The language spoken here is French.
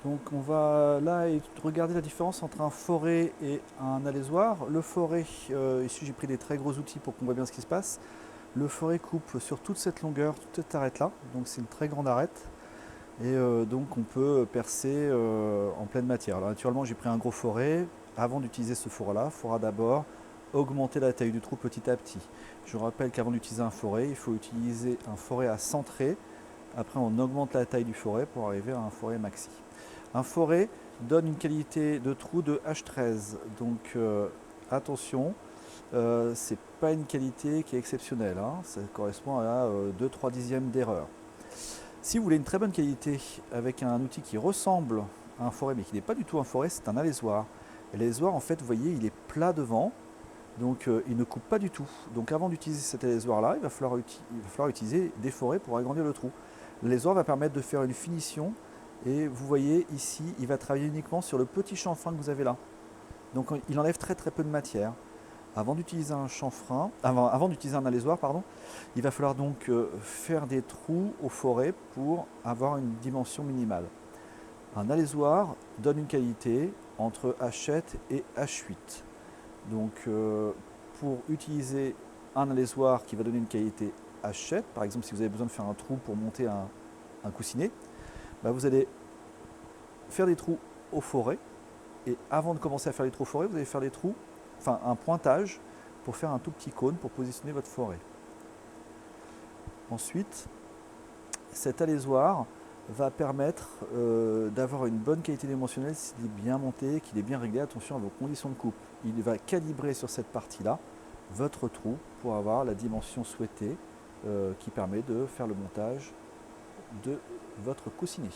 Donc on va là regarder la différence entre un forêt et un alésoir. Le forêt, ici j'ai pris des très gros outils pour qu'on voit bien ce qui se passe. Le forêt coupe sur toute cette longueur, toute cette arête là, donc c'est une très grande arête. Et donc on peut percer en pleine matière. Alors naturellement j'ai pris un gros forêt. Avant d'utiliser ce four-là, il faudra d'abord augmenter la taille du trou petit à petit. Je rappelle qu'avant d'utiliser un forêt, il faut utiliser un forêt à centrer. Après on augmente la taille du forêt pour arriver à un forêt maxi. Un forêt donne une qualité de trou de H13. Donc attention, c'est pas une qualité qui est exceptionnelle, hein. Ça correspond à 2-3 dixièmes d'erreur. Si vous voulez une très bonne qualité avec un outil qui ressemble à un forêt mais qui n'est pas du tout un forêt, c'est un alésoir. L'alésoir, en fait, vous voyez, il est plat devant, donc il ne coupe pas du tout. Donc avant d'utiliser cet alésoir-là, il va falloir utiliser des forêts pour agrandir le trou. L'alésoir va permettre de faire une finition et vous voyez ici, il va travailler uniquement sur le petit chanfrein que vous avez là. Donc il enlève très très peu de matière. Avant d'utiliser un chanfrein, avant d'utiliser un alésoir, pardon, il va falloir donc faire des trous aux forêts pour avoir une dimension minimale. Un alésoir donne une qualité entre H7 et H8. Donc pour utiliser un alésoir qui va donner une qualité H7, par exemple si vous avez besoin de faire un trou pour monter un coussinet, bah vous allez faire des trous aux forêts. Et avant de commencer à faire les trous aux forêts, vous allez faire des trous, enfin un pointage pour faire un tout petit cône pour positionner votre forêt. Ensuite, cet alésoir va permettre d'avoir une bonne qualité dimensionnelle s'il est bien monté, qu'il est bien réglé. Attention à vos conditions de coupe. Il va calibrer sur cette partie-là votre trou pour avoir la dimension souhaitée qui permet de faire le montage de votre coussinet.